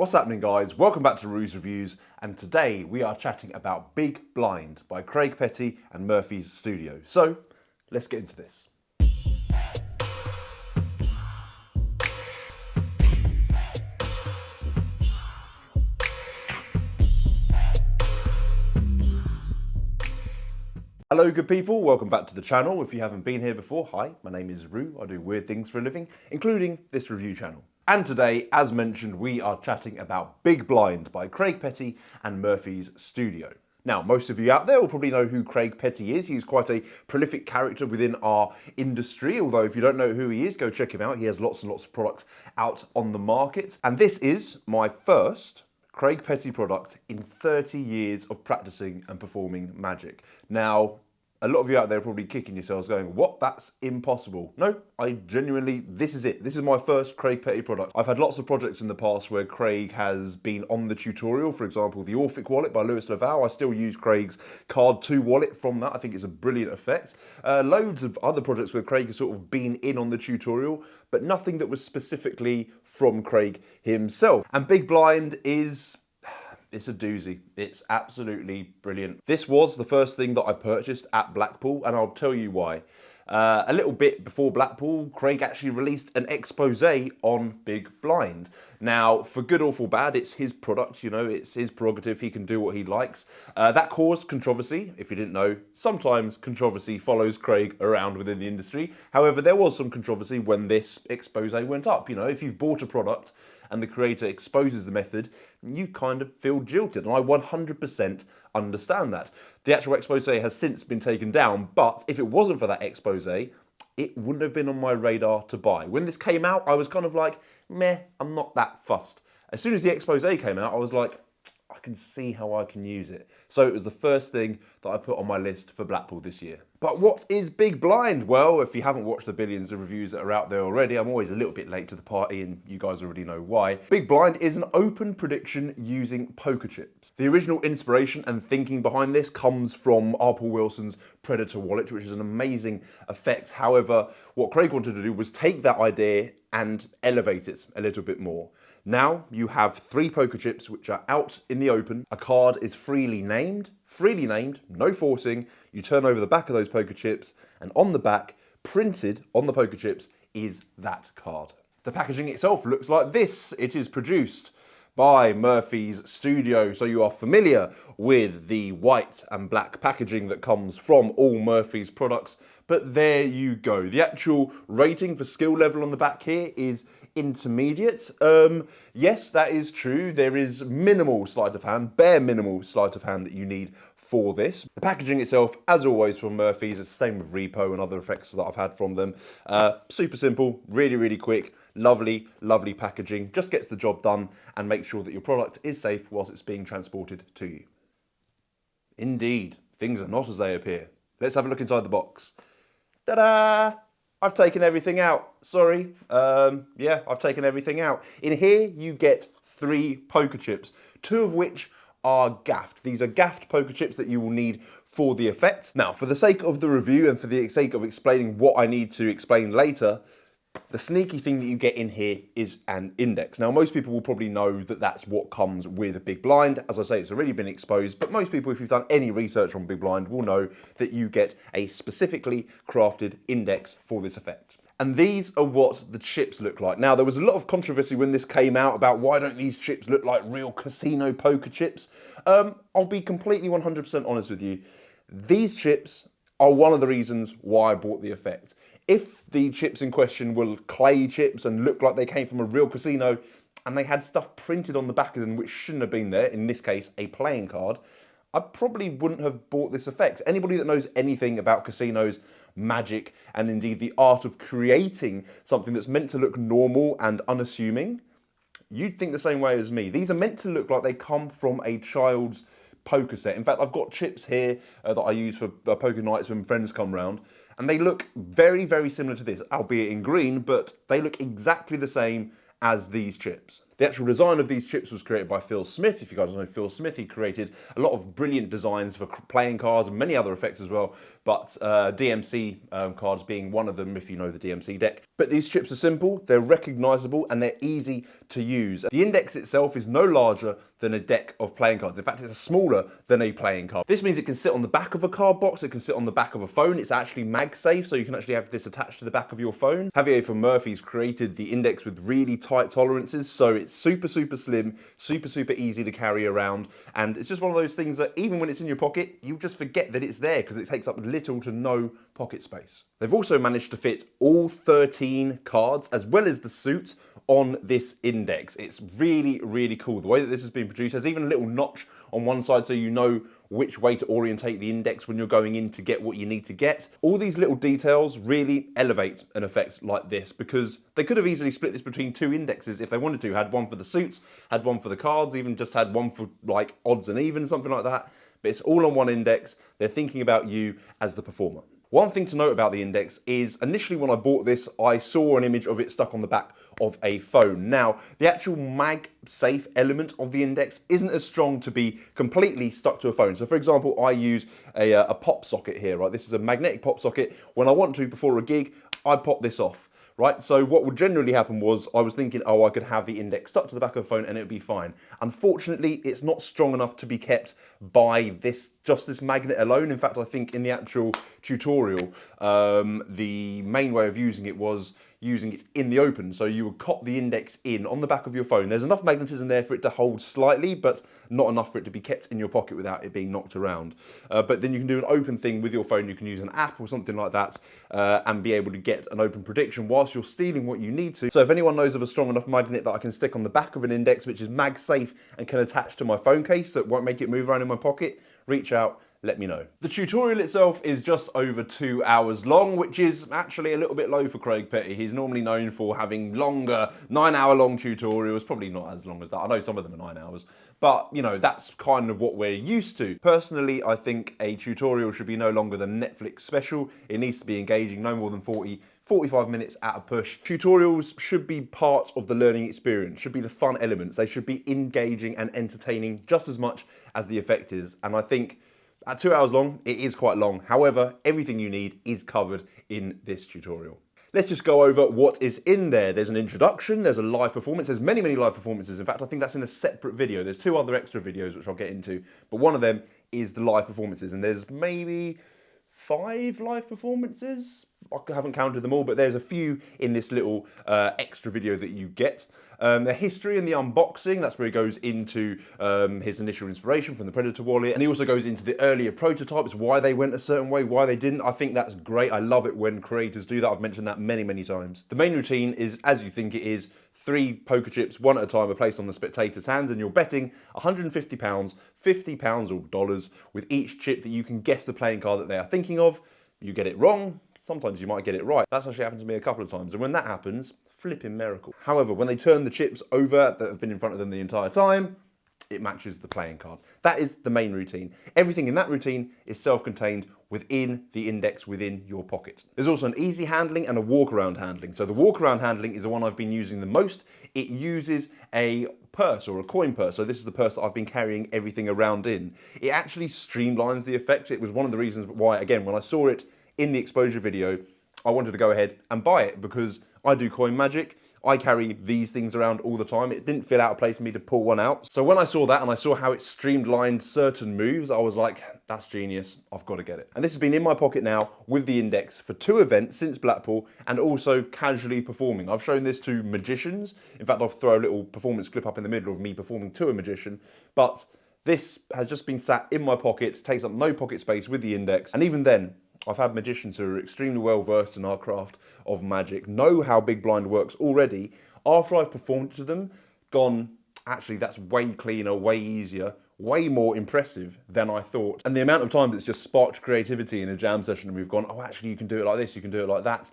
What's happening, guys? Welcome back to Ruse Reviews, and today we are chatting about Big Blind by Craig Petty and Murphy's Studio. So, let's get into this. Hello good people, welcome back to the channel. If you haven't been here before, hi, my name is Rue. I do weird things for a living, including this review channel. And today, as mentioned, we are chatting about Big Blind by Craig Petty and Murphy's Studio. Now, most of you out there will probably know who Craig Petty is. He's quite a prolific character within our industry, although if you don't know who he is, go check him out. He has lots and lots of products out on the market. And this is my first Craig Petty product in 30 years of practicing and performing magic. Now, a lot of you out there are probably kicking yourselves going, what? That's impossible. No, I genuinely, this is it. This is my first Craig Petty product. I've had lots of projects in the past where Craig has been on the tutorial. For example, the Orphic wallet by Louis Laval. I still use Craig's Card 2 wallet from that. I think it's a brilliant effect. Loads of other projects where Craig has sort of been in on the tutorial, but nothing that was specifically from Craig himself. And Big Blind is... it's a doozy. It's absolutely brilliant. This was the first thing that I purchased at Blackpool, and I'll tell you why. A little bit before Blackpool, Craig actually released an expose on Big Blind. Now, for good or for bad, it's his product, you know, it's his prerogative, he can do what he likes. That caused controversy. If you didn't know, sometimes controversy follows Craig around within the industry. However, there was some controversy when this expose went up. You know, if you've bought a product and the creator exposes the method, you kind of feel jilted, and I 100% understand that. The actual expose has since been taken down, but if it wasn't for that expose, it wouldn't have been on my radar to buy. When this came out, I was kind of like, meh, I'm not that fussed. As soon as the expose came out, I was like, I can see how I can use it. So it was the first thing that I put on my list for Blackpool this year. But what is Big Blind? Well, if you haven't watched the billions of reviews that are out there already, I'm always a little bit late to the party and you guys already know why. Big Blind is an open prediction using poker chips. The original inspiration and thinking behind this comes from R. Paul Wilson's Predator wallet, which is an amazing effect. However, what Craig wanted to do was take that idea and elevate it a little bit more. Now you have 3 poker chips which are out in the open. A card is freely named, no forcing. You turn over the back of those poker chips, and on the back, printed on the poker chips, is that card. The packaging itself looks like this. It is produced by Murphy's Studio, so you are familiar with the white and black packaging that comes from all Murphy's products, but there you go. The actual rating for skill level on the back here is intermediate. Yes, that is true. There is minimal sleight of hand, bare minimal sleight of hand that you need for this. The packaging itself, as always from Murphy's, it's the same with Repo and other effects that I've had from them. Super simple, really, really quick, lovely, lovely packaging. Just gets the job done and makes sure that your product is safe whilst it's being transported to you. Indeed, things are not as they appear. Let's have a look inside the box. Ta-da! I've taken everything out. Sorry. Yeah, I've taken everything out. In here, you get 3 poker chips, 2 of which are gaffed. These are gaffed poker chips that you will need for the effect. Now, for the sake of the review and for the sake of explaining what I need to explain later, the sneaky thing that you get in here is an index. Now, most people will probably know that that's what comes with a Big Blind. As I say, it's already been exposed, but most people, if you've done any research on Big Blind, will know that you get a specifically crafted index for this effect. And these are what the chips look like. Now, there was a lot of controversy when this came out about why don't these chips look like real casino poker chips. I'll be completely 100% honest with you. These chips are one of the reasons why I bought the effect. If the chips in question were clay chips and looked like they came from a real casino and they had stuff printed on the back of them which shouldn't have been there, in this case a playing card, I probably wouldn't have bought this effect. Anybody that knows anything about casinos, magic, and indeed the art of creating something that's meant to look normal and unassuming, you'd think the same way as me. These are meant to look like they come from a child's poker set. In fact, I've got chips here that I use for poker nights when friends come round, and they look very, very similar to this, albeit in green, but they look exactly the same as these chips. The actual design of these chips was created by Phil Smith. If you guys know Phil Smith, he created a lot of brilliant designs for playing cards and many other effects as well, but DMC cards being one of them, if you know the DMC deck. But these chips are simple, they're recognizable, and they're easy to use. The index itself is no larger than a deck of playing cards. In fact, it's smaller than a playing card. This means it can sit on the back of a card box, it can sit on the back of a phone. It's actually MagSafe, so you can actually have this attached to the back of your phone. Javier from Murphy's created the index with really tight tolerances, so it's super slim, super easy to carry around, and it's just one of those things that even when it's in your pocket, you just forget that it's there because it takes up little to no pocket space. They've also managed to fit all 13 cards as well as the suit on this index. It's really cool. The way that this has been produced, there's even a little notch on one side so you know which way to orientate the index when you're going in to get what you need to get. All these little details really elevate an effect like this because they could have easily split this between two indexes if they wanted to. Had one for the suits, had one for the cards, even just had one for like odds and evens, something like that. But it's all on one index. They're thinking about you as the performer. One thing to note about the index is initially when I bought this, I saw an image of it stuck on the back of a phone. Now, the actual MagSafe element of the index isn't as strong to be completely stuck to a phone. So for example, I use a pop socket here, right? This is a magnetic pop socket. When I want to, before a gig, I pop this off. Right, so what would generally happen was I was thinking, oh, I could have the index stuck to the back of the phone and it would be fine. Unfortunately, it's not strong enough to be kept by just this magnet alone. In fact, I think in the actual tutorial, the main way of using it was using it in the open. So you would cop the index in on the back of your phone. There's enough magnetism there for it to hold slightly, but not enough for it to be kept in your pocket without it being knocked around. But then you can do an open thing with your phone. You can use an app or something like that and be able to get an open prediction whilst you're stealing what you need to. So if anyone knows of a strong enough magnet that I can stick on the back of an index, which is MagSafe and can attach to my phone case that won't make it move around in my pocket, reach out. Let me know. The tutorial itself is just over 2 hours long, which is actually a little bit low for Craig Petty. He's normally known for having longer, 9-hour-long tutorials, probably not as long as that. I know some of them are 9 hours, but you know, that's kind of what we're used to. Personally, I think a tutorial should be no longer than Netflix special. It needs to be engaging, no more than 45 minutes at a push. Tutorials should be part of the learning experience, should be the fun elements. They should be engaging and entertaining just as much as the effect is. And I think at 2 hours long, it is quite long. However, everything you need is covered in this tutorial. Let's just go over what is in there. There's an introduction, there's a live performance, there's many live performances. In fact, I think that's in a separate video. There's 2 other extra videos which I'll get into, but one of them is the live performances, and there's maybe 5 live performances. I haven't counted them all, but there's a few in this little extra video that you get. The history and the unboxing, that's where he goes into his initial inspiration from the Predator wallet. And he also goes into the earlier prototypes, why they went a certain way, why they didn't. I think that's great. I love it when creators do that. I've mentioned that many times. The main routine is, as you think it is, 3 poker chips, one at a time, are placed on the spectator's hands, and you're betting £150, £50 or dollars with each chip that you can guess the playing card that they are thinking of. You get it wrong, sometimes you might get it right. That's actually happened to me a couple of times, and when that happens, flipping miracle. However, when they turn the chips over that have been in front of them the entire time, it matches the playing card. That is the main routine. Everything in that routine is self-contained within the index within your pocket. There's also an easy handling and a walk-around handling. So the walk-around handling is the one I've been using the most. It uses a purse or a coin purse. So this is the purse that I've been carrying everything around in. It actually streamlines the effect. It was one of the reasons why, again, when I saw it in the exposure video, I wanted to go ahead and buy it because I do coin magic. I carry these things around all the time. It didn't feel out of place for me to pull one out. So when I saw that and I saw how it streamlined certain moves, I was like, that's genius, I've got to get it. And this has been in my pocket now with the index for 2 events since Blackpool and also casually performing. I've shown this to magicians. In fact, I'll throw a little performance clip up in the middle of me performing to a magician. But this has just been sat in my pocket, takes up no pocket space with the index. And even then, I've had magicians who are extremely well versed in our craft of magic, know how Big Blind works already. After I've performed to them, gone, actually that's way cleaner, way easier, way more impressive than I thought. And the amount of times it's just sparked creativity in a jam session and we've gone, oh, actually you can do it like this, you can do it like that.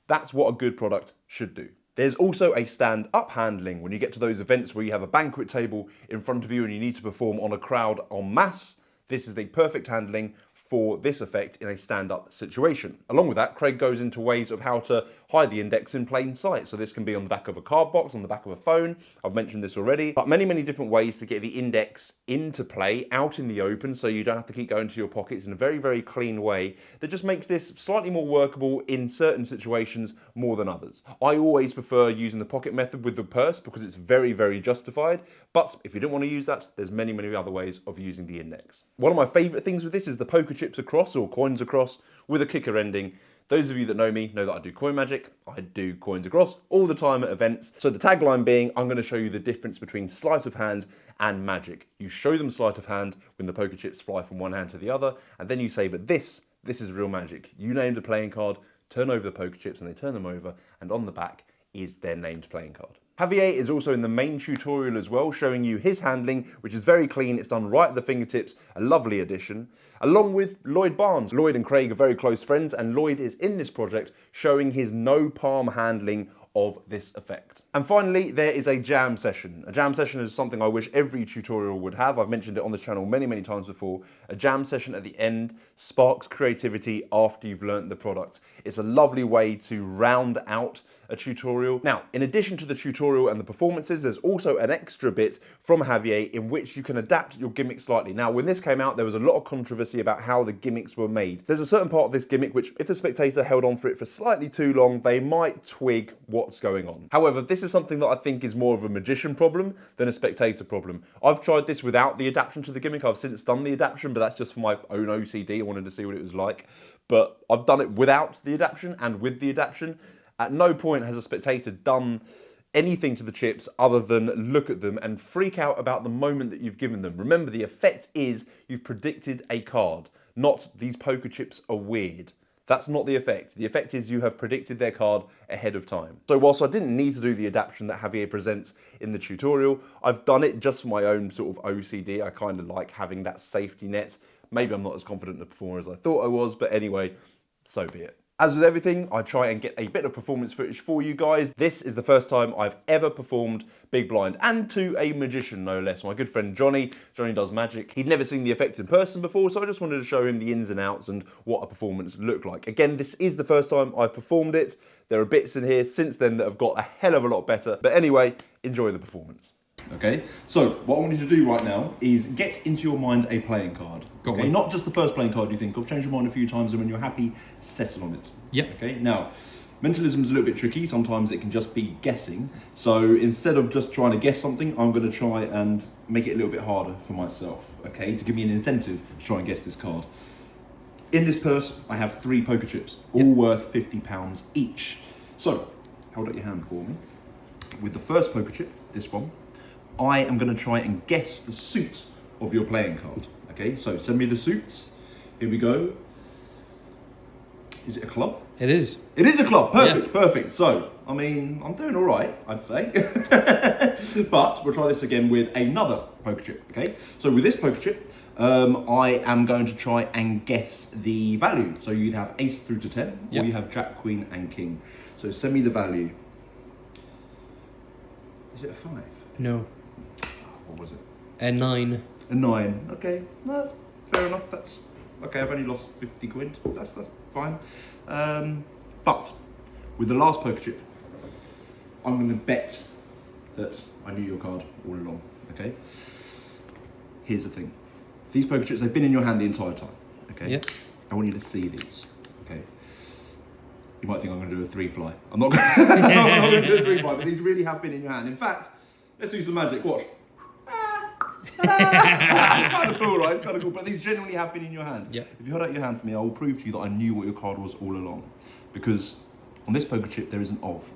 That's what a good product should do. There's also a stand-up handling when you get to those events where you have a banquet table in front of you and you need to perform on a crowd en masse. This is the perfect handling for this effect in a stand-up situation. Along with that, Craig goes into ways of how to hide the index in plain sight. So this can be on the back of a card box, on the back of a phone. I've mentioned this already, but many, many different ways to get the index into play, out in the open, so you don't have to keep going to your pockets in a very, very clean way that just makes this slightly more workable in certain situations more than others. I always prefer using the pocket method with the purse because it's very, very justified. But if you don't want to use that, there's many, many other ways of using the index. One of my favorite things with this is the poker chips across or coins across with a kicker ending. Those of you that know me know that I do coin magic. I do coins across all the time at events. So the tagline being, I'm going to show you the difference between sleight of hand and magic. You show them sleight of hand when the poker chips fly from one hand to the other, and then you say, but this is real magic. You named a playing card, turn over the poker chips, and they turn them over, and on the back is their named playing card. Javier is also in the main tutorial as well, showing you his handling, which is very clean. It's done right at the fingertips, a lovely addition. Along with Lloyd Barnes. Lloyd and Craig are very close friends, and Lloyd is in this project showing his no palm handling of this effect. And finally, there is a jam session. A jam session is something I wish every tutorial would have. I've mentioned it on the channel many, many times before. A jam session at the end sparks creativity after you've learnt the product. It's a lovely way to round out a tutorial. Now, in addition to the tutorial and the performances, there's also an extra bit from Javier in which you can adapt your gimmick slightly. Now, when this came out, there was a lot of controversy about how the gimmicks were made. There's a certain part of this gimmick which, if the spectator held on for it for slightly too long, they might twig what's going on. However, this is something that I think is more of a magician problem than a spectator problem. I've tried this without the adaptation to the gimmick. I've since done the adaptation, but that's just for my own OCD. I wanted to see what it was like. But I've done it without the adaptation and with the adaptation. At no point has a spectator done anything to the chips other than look at them and freak out about the moment that you've given them. Remember, the effect is you've predicted a card, not these poker chips are weird. That's not the effect. The effect is you have predicted their card ahead of time. So whilst I didn't need to do the adaptation that Javier presents in the tutorial, I've done it just for my own sort of OCD. I kind of like having that safety net. Maybe I'm not as confident a performer as I thought I was, but anyway, so be it. As with everything, I try and get a bit of performance footage for you guys. This is the first time I've ever performed Big Blind, and to a magician no less. My good friend Johnny does magic. He'd never seen the effect in person before, so I just wanted to show him the ins and outs and what a performance looked like. Again, this is the first time I've performed it. There are bits in here since then that have got a hell of a lot better. But anyway, enjoy the performance. Okay, so what I want you to do right now is get into your mind a playing card. Okay, not just the first playing card you think of. Change your mind a few times, and when you're happy, settle on it. Yep. Okay, now, mentalism is a little bit tricky. Sometimes it can just be guessing. So instead of just trying to guess something, I'm going to try and make it a little bit harder for myself, okay, to give me an incentive to try and guess this card. In this purse, I have 3 poker chips, all worth £50 each. So, hold up your hand for me. With the first poker chip, this one, I am going to try and guess the suit of your playing card. Okay, so send me the suits. Here we go. Is it a club? It is. It is a club. Perfect, Yeah. perfect. So, I mean, I'm doing all right, I'd say. But we'll try this again with another poker chip, okay? So with this poker chip, I am going to try and guess the value. So you'd have ace through to 10, or you have jack, queen, and king. So send me the value. Is it a 5? No. What was it? A 9. A 9. Okay, no, that's fair enough. That's okay. I've only lost 50 quid. That's fine. But with the last poker chip, I'm going to bet that I knew your card all along. Okay. Here's the thing. These poker chips, they've been in your hand the entire time. Okay. Yep. I want you to see these. Okay. You might think I'm going to do a 3 fly. I'm not going to do a 3 fly, but these really have been in your hand. In fact, let's do some magic. Watch. It's kind of cool, right? It's kind of cool. But these genuinely have been in your hand. Yep. If you hold out your hand for me, I will prove to you that I knew what your card was all along. Because on this poker chip, there is an of.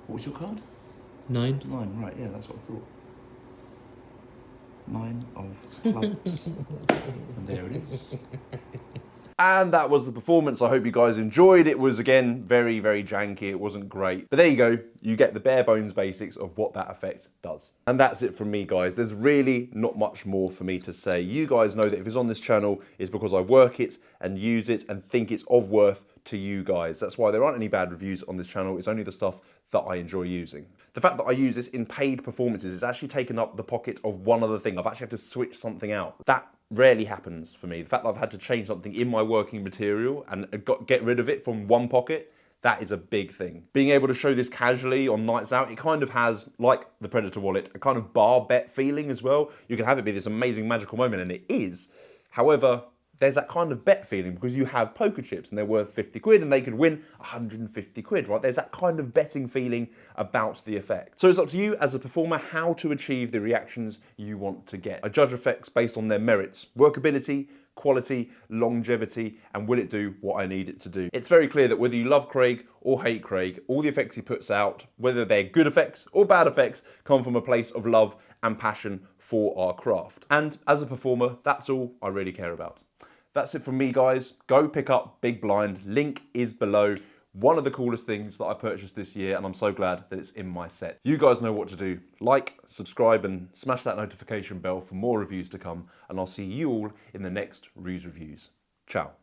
What was your card? 9. 9, right. Yeah, that's what I thought. 9 of clubs. And there it is. And that was the performance. I hope you guys enjoyed. It was, again, very, very janky. It wasn't great. But there you go. You get the bare bones basics of what that effect does. And that's it from me, guys. There's really not much more for me to say. You guys know that if it's on this channel, it's because I work it and use it and think it's of worth to you guys. That's why there aren't any bad reviews on this channel. It's only the stuff that I enjoy using. The fact that I use this in paid performances is actually taken up the pocket of one other thing. I've actually had to switch something out. That rarely happens for me. The fact that I've had to change something in my working material and get rid of it from one pocket, that is a big thing. Being able to show this casually on nights out, it kind of has, like the Predator wallet, a kind of bar bet feeling as well. You can have it be this amazing magical moment, and it is. However, there's that kind of bet feeling because you have poker chips and they're worth 50 quid and they could win 150 quid, right? There's that kind of betting feeling about the effect. So it's up to you as a performer how to achieve the reactions you want to get. I judge effects based on their merits, workability, quality, longevity, and will it do what I need it to do? It's very clear that whether you love Craig or hate Craig, all the effects he puts out, whether they're good effects or bad effects, come from a place of love and passion for our craft. And as a performer, that's all I really care about. That's it from me, guys. Go pick up Big Blind. Link is below. One of the coolest things that I've purchased this year, and I'm so glad that it's in my set. You guys know what to do. Like, subscribe, and smash that notification bell for more reviews to come, and I'll see you all in the next Ruse Reviews. Ciao.